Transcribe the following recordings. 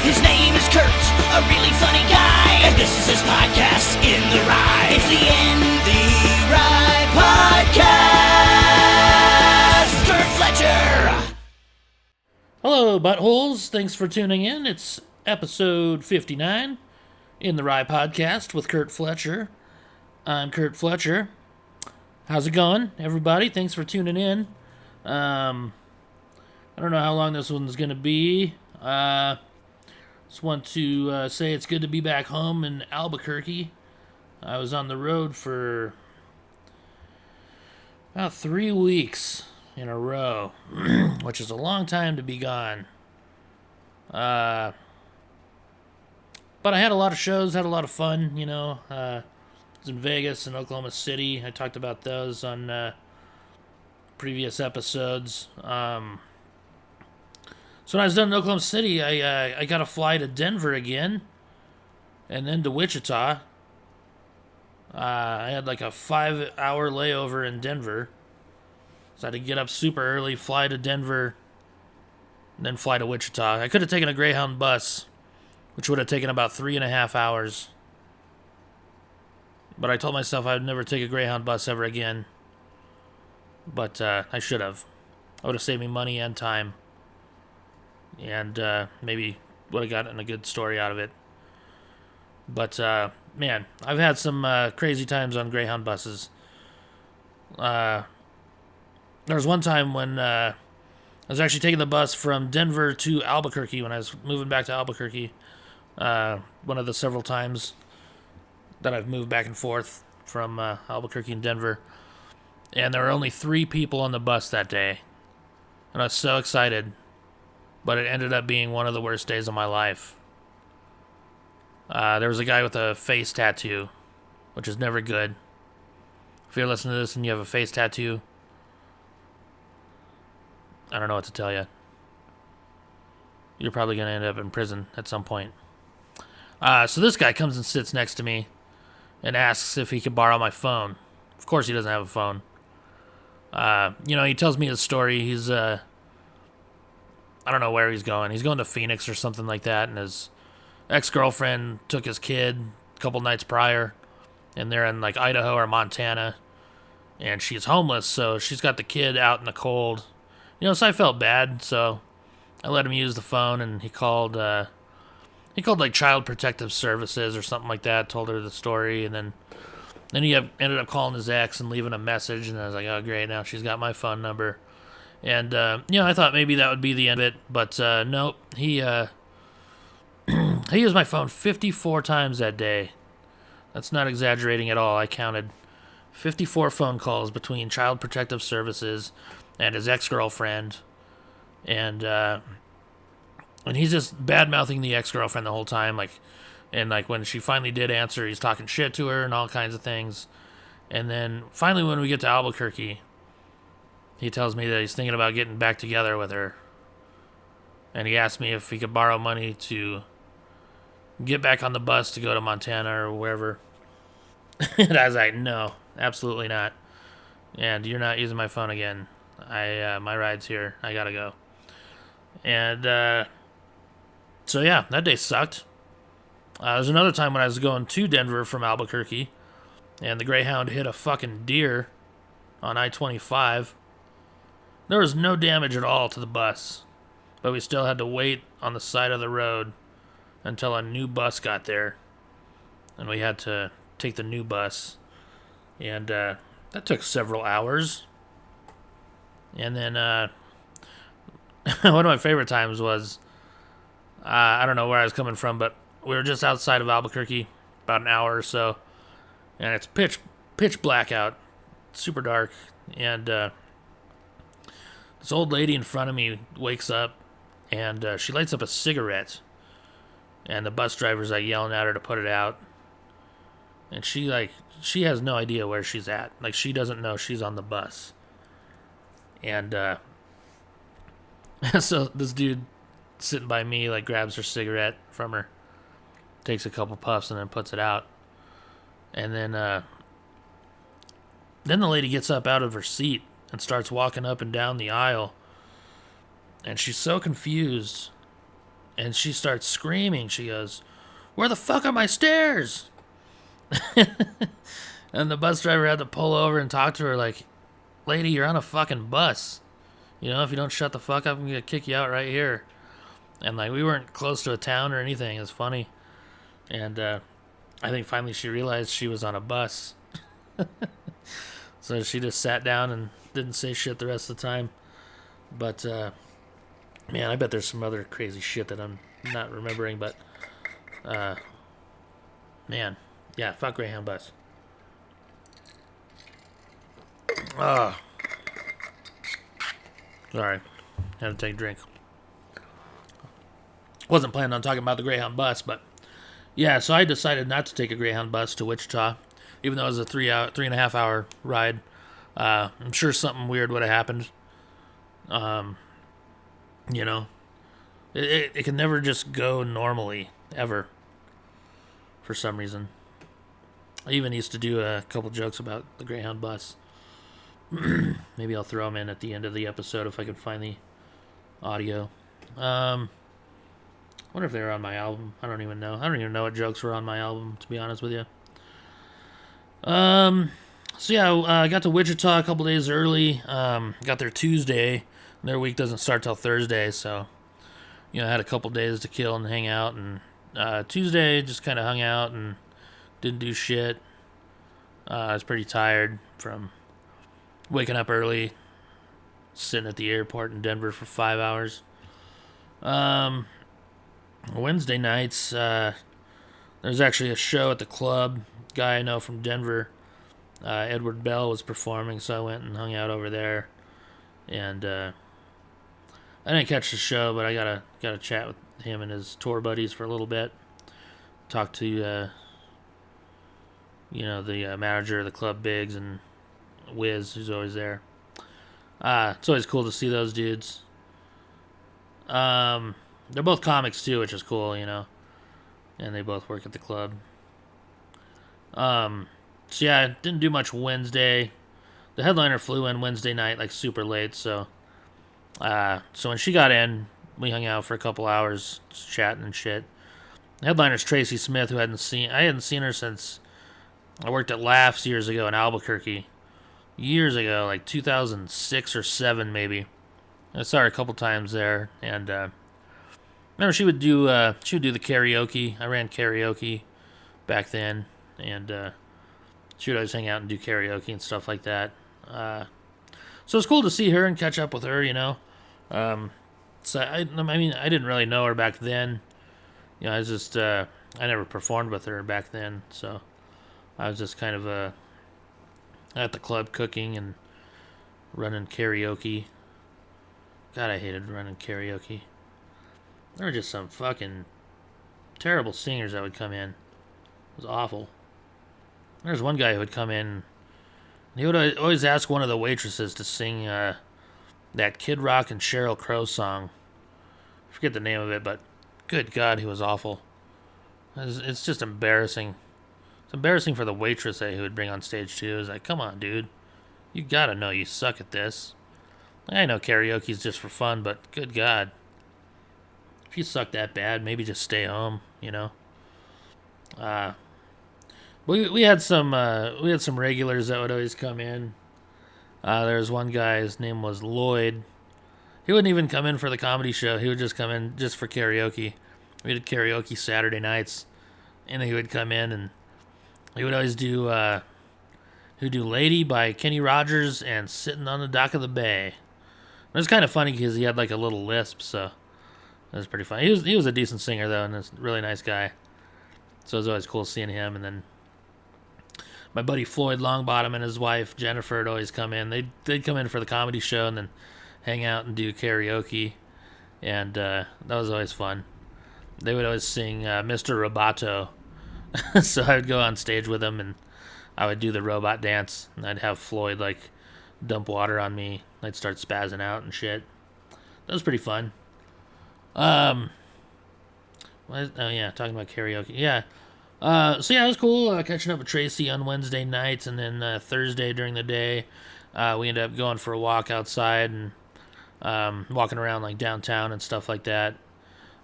His name is Curt, a really funny guy, and this is his podcast, In the Wry. It's the In the Wry Podcast. Curt Fletcher. Hello, buttholes. Thanks for tuning in. It's episode 59, In the Wry Podcast with Curt Fletcher. I'm Curt Fletcher. How's it going, everybody? Thanks for tuning in. I don't know how long this one's going to be. Just want to say it's good to be back home in Albuquerque. I was on the road for about 3 weeks in a row, which is a long time to be gone. But I had a lot of shows, had a lot of fun, you know. I was in Vegas and Oklahoma City. I talked about those on previous episodes. So when I was done in Oklahoma City, I got to fly to Denver again, and then to Wichita. I had like a 5-hour layover in Denver, so I had to get up super early, fly to Denver, and then fly to Wichita. I could have taken a Greyhound bus, which would have taken about 3.5 hours. But I told myself I would never take a Greyhound bus ever again. But I should have. I would have saved me money and time. And maybe would have gotten a good story out of it. But, man, I've had some crazy times on Greyhound buses. There was one time when I was actually taking the bus from Denver to Albuquerque when I was moving back to Albuquerque. One of the several times that I've moved back and forth from Albuquerque and Denver. And there were only 3 people on the bus that day. And I was so excited. But it ended up being one of the worst days of my life. There was a guy with a face tattoo, which is never good. If you're listening to this and you have a face tattoo, I don't know what to tell you. You're probably going to end up in prison at some point. So this guy comes and sits next to me and asks if he could borrow my phone. Of course he doesn't have a phone. He tells me his story. He's, I don't know where he's going. He's going to Phoenix or something like that, and his ex-girlfriend took his kid a couple nights prior, and they're in, like, Idaho or Montana, and she's homeless, so she's got the kid out in the cold. So I felt bad, so I let him use the phone, and he called, like, Child Protective Services or something like that, told her the story, and then he ended up calling his ex and leaving a message, and I was like, oh, great, now she's got my phone number. And, I thought maybe that would be the end of it, but, nope, he used my phone 54 times that day. That's not exaggerating at all. I counted 54 phone calls between Child Protective Services and his ex-girlfriend, and he's just bad-mouthing the ex-girlfriend the whole time, and when she finally did answer, he's talking shit to her and all kinds of things, and then finally when we get to Albuquerque, he tells me that he's thinking about getting back together with her. And he asked me if he could borrow money to get back on the bus to go to Montana or wherever. And I was like, no, absolutely not. And you're not using my phone again. My ride's here. I gotta go. And so yeah, that day sucked. There's another time when I was going to Denver from Albuquerque, and the Greyhound hit a fucking deer on I-25. There was no damage at all to the bus, but we still had to wait on the side of the road until a new bus got there, and we had to take the new bus, and that took several hours. And then one of my favorite times was, I don't know where I was coming from, but we were just outside of Albuquerque, about an hour or so, and it's pitch black out, super dark, and this old lady in front of me wakes up, and she lights up a cigarette, and the bus driver's yelling at her to put it out, and she has no idea where she's at. She doesn't know she's on the bus, and so this dude sitting by me grabs her cigarette from her, takes a couple puffs, and then puts it out, and then the lady gets up out of her seat and starts walking up and down the aisle. And she's so confused And she starts screaming. She goes, "Where the fuck are my stairs?" And the bus driver had to pull over and talk to her like, "Lady, you're on a fucking bus. You know, if you don't shut the fuck up, I'm going to kick you out right here." And, like, we weren't close to a town or anything. It was funny. And I think finally she realized she was on a bus. So she just sat down and didn't say shit the rest of the time. But, man, I bet there's some other crazy shit that I'm not remembering. But, man, yeah, fuck Greyhound bus. Oh. Sorry. Had to take a drink. Wasn't planning on talking about the Greyhound bus, but yeah, so I decided not to take a Greyhound bus to Wichita, even though it was a 3.5 hour ride. I'm sure something weird would have happened. You know, it can never just go normally, ever, for some reason. I even used to do a couple jokes about the Greyhound bus. Maybe I'll throw them in at the end of the episode if I can find the audio. Wonder if they were on my album. I don't even know. I don't even know what jokes were on my album, to be honest with you. So yeah, I got to Wichita a couple days early. Got there Tuesday. Their week doesn't start till Thursday, so you know, I had a couple days to kill and hang out. And Tuesday just kind of hung out and didn't do shit. I was pretty tired from waking up early, sitting at the airport in Denver for 5 hours. Wednesday nights, there's actually a show at the club. Guy I know from Denver, Edward Bell, was performing, so I went and hung out over there. And I didn't catch the show, but I got a chat with him and his tour buddies for a little bit. Talked to the manager of the club, Biggs, and Wiz, who's always there. It's always cool to see those dudes. They're both comics too, which is cool, you know. And they both work at the club. So yeah, I didn't do much Wednesday. The headliner flew in Wednesday night, like super late, so when she got in, we hung out for a couple hours, just chatting and shit. The headliner's Tracy Smith, who I hadn't seen her since I worked at Laughs years ago in Albuquerque. Years ago, like 2006 or 7 maybe. I saw her a couple times there, and remember she would do the karaoke. I ran karaoke back then, and she would always hang out and do karaoke and stuff like that. So it's cool to see her and catch up with her, you know. So I didn't really know her back then. You know, I was just I never performed with her back then, so I was just kind of at the club cooking and running karaoke. God, I hated running karaoke. There were just some fucking terrible singers that would come in. It was awful. There was one guy who would come in, and he would always ask one of the waitresses to sing that Kid Rock and Sheryl Crow song. I forget the name of it, but good God, he was awful. It's just embarrassing. It's embarrassing for the waitress that he would bring on stage too. It's like, come on, dude. You gotta know you suck at this. I know karaoke's just for fun, but good God. If you suck that bad, maybe just stay home, you know? We had some regulars that would always come in. There was one guy, his name was Lloyd. He wouldn't even come in for the comedy show. He would just come in just for karaoke. We did karaoke Saturday nights, and he would come in and he would always do Lady by Kenny Rogers and Sitting on the Dock of the Bay. It was kind of funny because he had like a little lisp, so it was pretty funny. He was a decent singer though, and a really nice guy. So it was always cool seeing him. And then my buddy Floyd Longbottom and his wife Jennifer would always come in. They'd come in for the comedy show and then hang out and do karaoke, and that was always fun. They would always sing Mr. Roboto, so I would go on stage with them and I would do the robot dance, and I'd have Floyd like dump water on me. I'd start spazzing out and shit. That was pretty fun. Oh yeah, talking about karaoke. Yeah. So yeah, it was cool catching up with Tracy on Wednesday nights, and then Thursday during the day, we ended up going for a walk outside and walking around like downtown and stuff like that.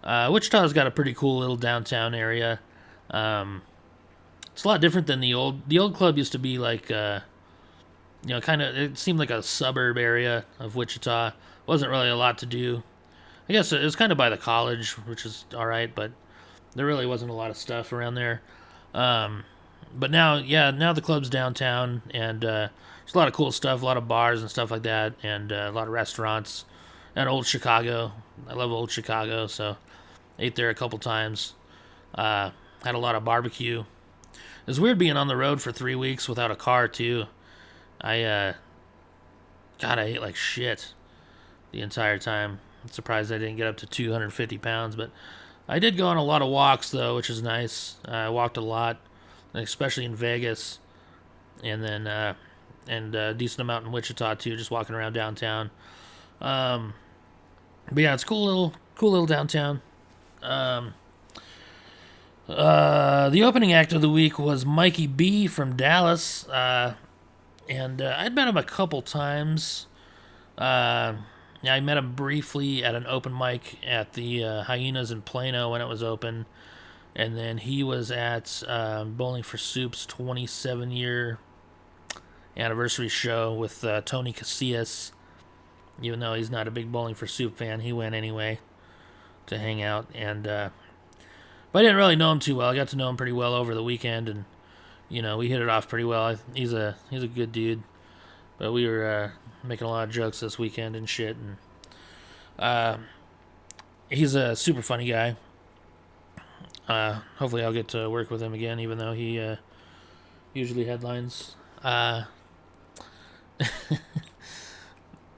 Wichita's got a pretty cool little downtown area. It's a lot different than the old. The old club used to be like, kind of. It seemed like a suburb area of Wichita. Wasn't really a lot to do. I guess it was kind of by the college, which is all right, but there really wasn't a lot of stuff around there. But now the club's downtown, and there's a lot of cool stuff, a lot of bars and stuff like that, and a lot of restaurants. And old Chicago. I love old Chicago, so ate there a couple times. Had a lot of barbecue. It was weird being on the road for 3 weeks without a car, too. I ate like shit the entire time. I'm surprised I didn't get up to 250 pounds, but I did go on a lot of walks, though, which is nice. I walked a lot, especially in Vegas, and then a decent amount in Wichita, too, just walking around downtown. But yeah, it's cool little downtown. The opening act of the week was Mikey B from Dallas, and I'd met him a couple times. I met him briefly at an open mic at the Hyenas in Plano when it was open, and then he was at Bowling for Soup's 27-year anniversary show with Tony Casillas. Even though he's not a big Bowling for Soup fan, he went anyway to hang out. And but I didn't really know him too well. I got to know him pretty well over the weekend, and we hit it off pretty well. He's a good dude. But we were making a lot of jokes this weekend and shit. And he's a super funny guy. Hopefully I'll get to work with him again, even though he usually headlines.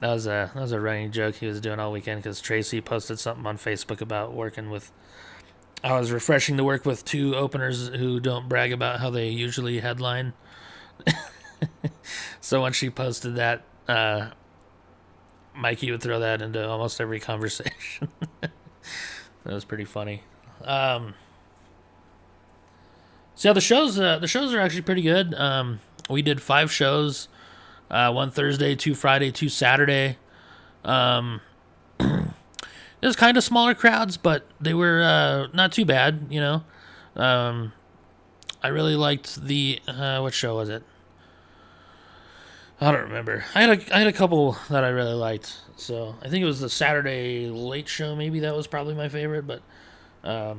That was a running joke he was doing all weekend because Tracy posted something on Facebook about working with. I was refreshing to work with two openers who don't brag about how they usually headline. So when she posted that, Mikey would throw that into almost every conversation. That was pretty funny. So yeah, the shows are actually pretty good. We did 5 shows. 1 Thursday, 2 Friday, 2 Saturday. It was kind of smaller crowds, but they were not too bad, I really liked the what show was it? I don't remember. I had a couple that I really liked. So I think it was the Saturday late show. Maybe that was probably my favorite, but I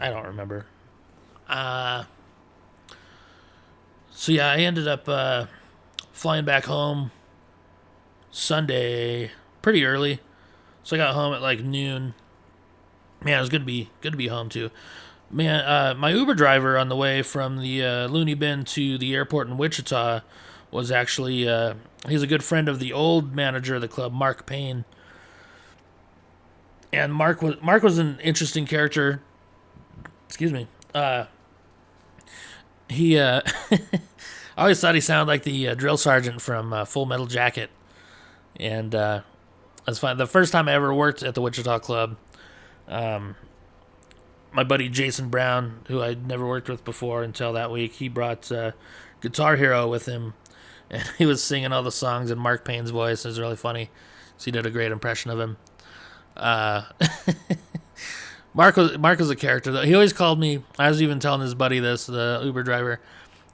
don't remember. So yeah, I ended up flying back home Sunday pretty early. So I got home at like noon. Man, it was good to be home too. Man, my Uber driver on the way from the Looney Bin to the airport in Wichita was actually he's a good friend of the old manager of the club, Mark Payne. And Mark was an interesting character. Excuse me. He I always thought he sounded like the drill sergeant from Full Metal Jacket. And that's fine. The first time I ever worked at the Wichita Club, my buddy Jason Brown, who I'd never worked with before until that week, he brought Guitar Hero with him. And he was singing all the songs in Mark Payne's voice. It was really funny. So he did a great impression of him. Mark was a character, though. He always called me, I was even telling his buddy this, the Uber driver,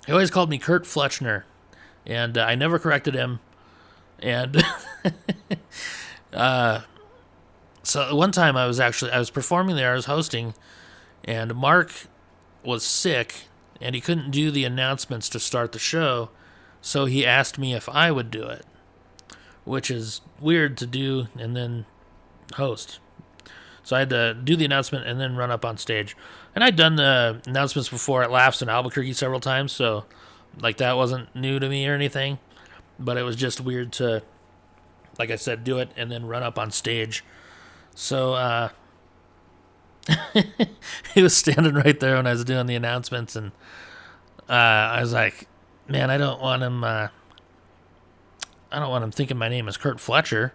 he always called me Curt Fletcher, and I never corrected him. And so one time I was performing there, I was hosting, and Mark was sick, and he couldn't do the announcements to start the show, so he asked me if I would do it, which is weird to do and then host. So I had to do the announcement and then run up on stage. And I'd done the announcements before at Laughs in Albuquerque several times, so like that wasn't new to me or anything. But it was just weird to, like I said, do it and then run up on stage. So he was standing right there when I was doing the announcements, and I was like, man, I don't want him thinking my name is Curt Fletcher,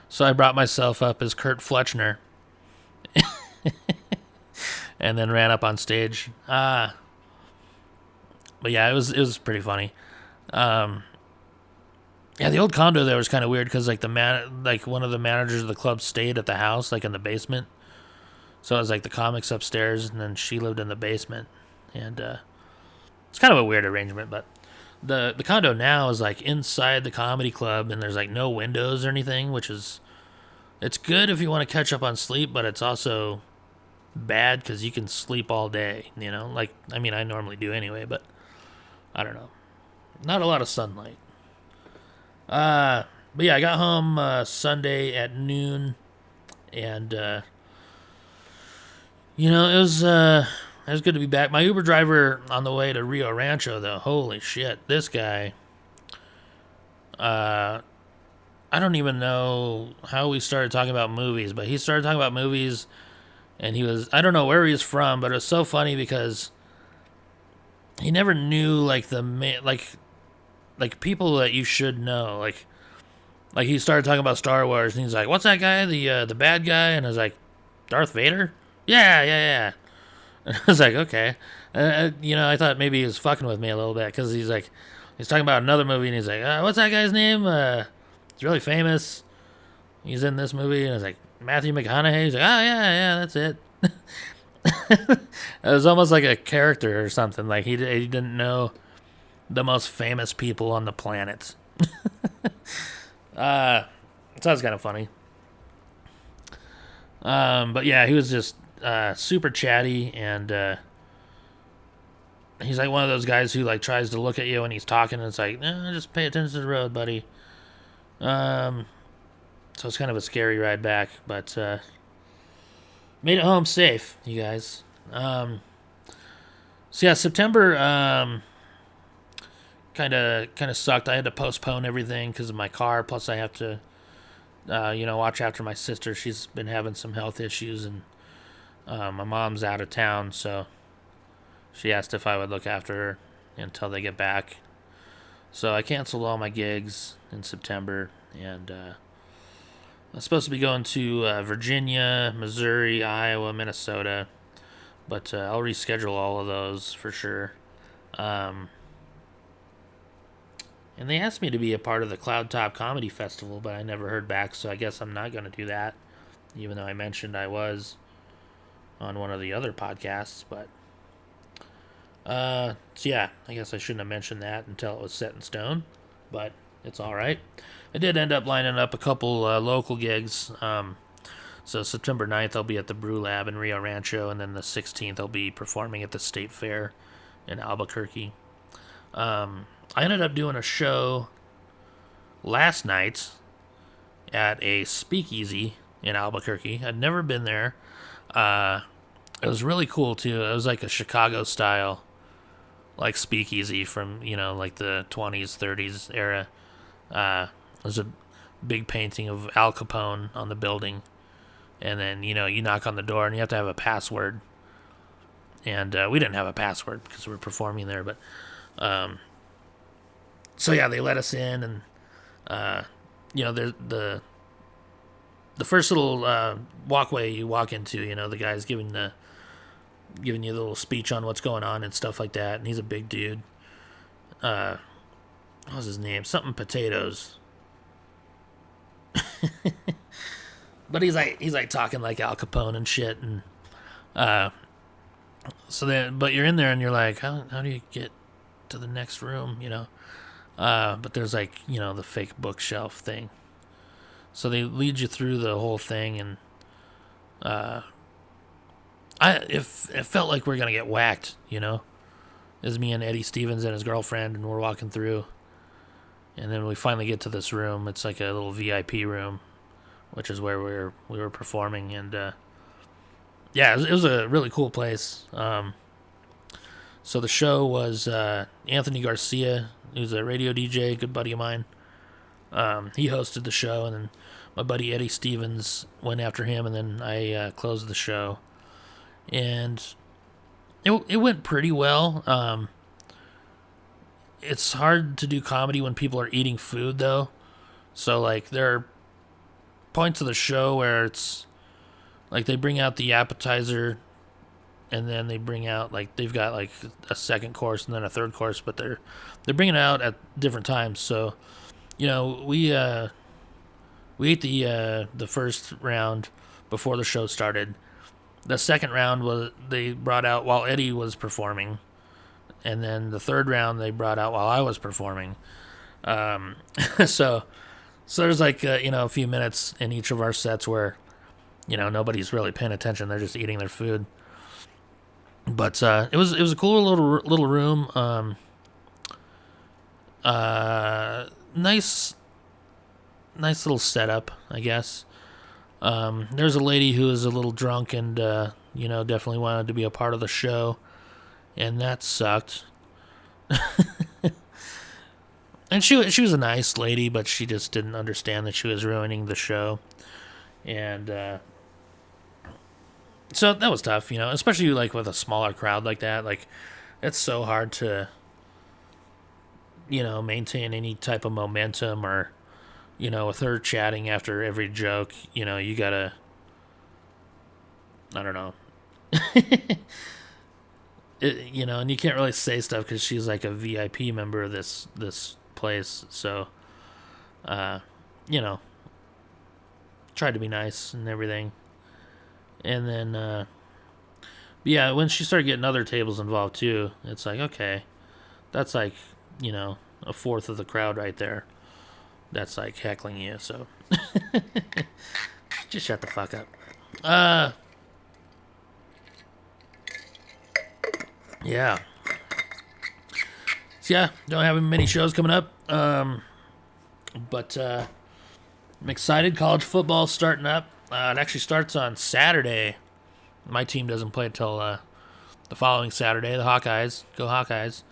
So I brought myself up as Curt Fletcher. And then ran up on stage. But yeah, it was pretty funny. Yeah, the old condo there was kind of weird because like one of the managers of the club stayed at the house, like in the basement, So it was like the comics upstairs, and then she lived in the basement. And it's kind of a weird arrangement, but the condo now is like inside the comedy club, and there's like no windows or anything, which is, it's good if you want to catch up on sleep, but it's also bad because you can sleep all day, you know? Like, I mean, I normally do anyway, but I don't know. Not a lot of sunlight. But yeah, I got home Sunday at noon, and you know, it was good to be back. My Uber driver on the way to Rio Rancho, though, holy shit, this guy. I don't even know how we started talking about movies, but he started talking about movies, and I don't know where he was from, but it was so funny because he never knew, like, like people that you should know. Like he started talking about Star Wars, and he's like, what's that guy, the bad guy? And I was like, Darth Vader? Yeah. And I was like, okay. You know, I thought maybe he was fucking with me a little bit, because he's talking about another movie, and he's like, what's that guy's name? He's really famous. He's in this movie. And I was like, Matthew McConaughey. He's like, oh, yeah, that's it. It was almost like a character or something. Like, he didn't know the most famous people on the planet. So that's kind of funny. But yeah, he was just super chatty, and he's like one of those guys who like tries to look at you when he's talking, and it's like, just pay attention to the road, buddy. So it's kind of a scary ride back, but made it home safe, you guys. So yeah, September kind of sucked. I had to postpone everything because of my car. Plus, I have to watch after my sister. She's been having some health issues, and my mom's out of town, so she asked if I would look after her until they get back. So I canceled all my gigs in September, and I'm supposed to be going to Virginia, Missouri, Iowa, Minnesota, but I'll reschedule all of those for sure. And they asked me to be a part of the Cloud Top Comedy Festival, but I never heard back, so I guess I'm not going to do that, even though I mentioned I was on one of the other podcasts. But so yeah, I guess I shouldn't have mentioned that until it was set in stone, but it's all right. I did end up lining up a couple local gigs. So September 9th, I'll be at the Brew Lab in Rio Rancho, and then the 16th, I'll be performing at the State Fair in Albuquerque. I ended up doing a show last night at a speakeasy in Albuquerque. I'd never been there. It was really cool, too. It was like a Chicago-style, like, speakeasy from, like the 20s, 30s era. There's a big painting of Al Capone on the building. And then, you knock on the door, and you have to have a password. And we didn't have a password because we were performing there, but so yeah, they let us in, and the first little walkway you walk into, the guy's giving you the little speech on what's going on and stuff like that, and he's a big dude. What was his name? Something Potatoes. But he's like talking like Al Capone and shit, and but you're in there and you're like, how do you get to the next room, but there's like, the fake bookshelf thing. So they lead you through the whole thing, and it felt like we're gonna get whacked, It's me and Eddie Stevens and his girlfriend, and we're walking through, and then we finally get to this room. It's like a little VIP room, which is where we were performing, and yeah, it was a really cool place. So the show was Anthony Garcia, who's a radio DJ, good buddy of mine. He hosted the show, and then my buddy Eddie Stevens went after him, and then I closed the show. And it went pretty well. It's hard to do comedy when people are eating food, though. So, like, there are points of the show where it's, like, they bring out the appetizer, and then they bring out, like, they've got, like, a second course and then a third course, but they're bringing it out at different times. So, we ate the first round before the show started, The second round they brought out while Eddie was performing, and then the third round they brought out while I was performing. So there's like a few minutes in each of our sets where nobody's really paying attention; they're just eating their food. But it was a cool little room. Nice little setup, I guess. There's a lady who is a little drunk and definitely wanted to be a part of the show, and that sucked. And she was a nice lady, but she just didn't understand that she was ruining the show, and so that was tough, especially like with a smaller crowd like that. Like, it's so hard to maintain any type of momentum, or with her chatting after every joke, you gotta, I don't know. And you can't really say stuff because she's like a VIP member of this place. So, tried to be nice and everything. And then, but yeah, when she started getting other tables involved too, it's like, okay, that's like, a fourth of the crowd right there. That's like heckling you, so just shut the fuck up. Yeah. So yeah, don't have many shows coming up. But I'm excited. College football's starting up. It actually starts on Saturday. My team doesn't play until the following Saturday. The Hawkeyes. Go Hawkeyes.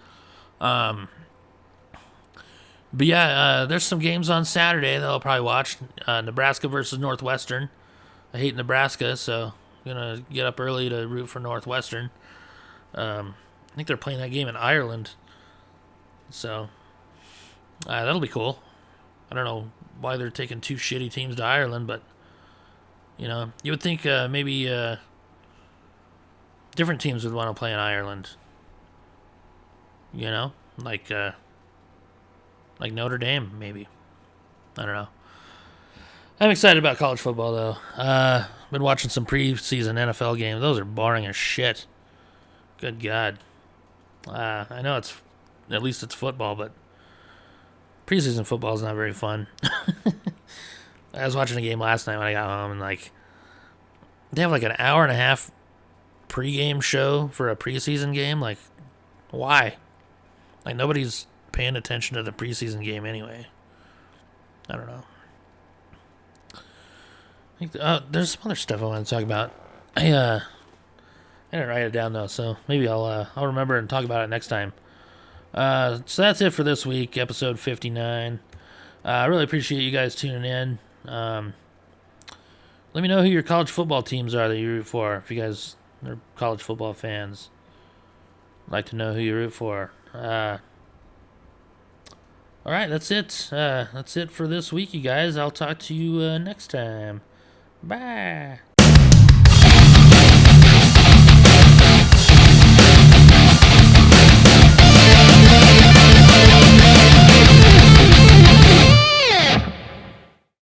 But yeah, there's some games on Saturday that I'll probably watch. Nebraska versus Northwestern. I hate Nebraska, so I'm going to get up early to root for Northwestern. I think they're playing that game in Ireland. So that'll be cool. I don't know why they're taking two shitty teams to Ireland, but you would think maybe different teams would want to play in Ireland. Like Notre Dame, maybe. I don't know. I'm excited about college football, though. Been watching some preseason NFL games. Those are boring as shit. Good God. I know at least it's football, but preseason football is not very fun. I was watching a game last night when I got home, and they have like an hour and a half pregame show for a preseason game. Like, why? Like, nobody's paying attention to the preseason game anyway. I don't know. I think there's some other stuff I want to talk about. I didn't write it down though, so maybe I'll remember and talk about it next time. So that's it for this week, episode 59. I really appreciate you guys tuning in. Let me know who your college football teams are that you root for. If you guys are college football fans, I'd like to know who you root for. All right, that's it. That's it for this week, you guys. I'll talk to you next time. Bye.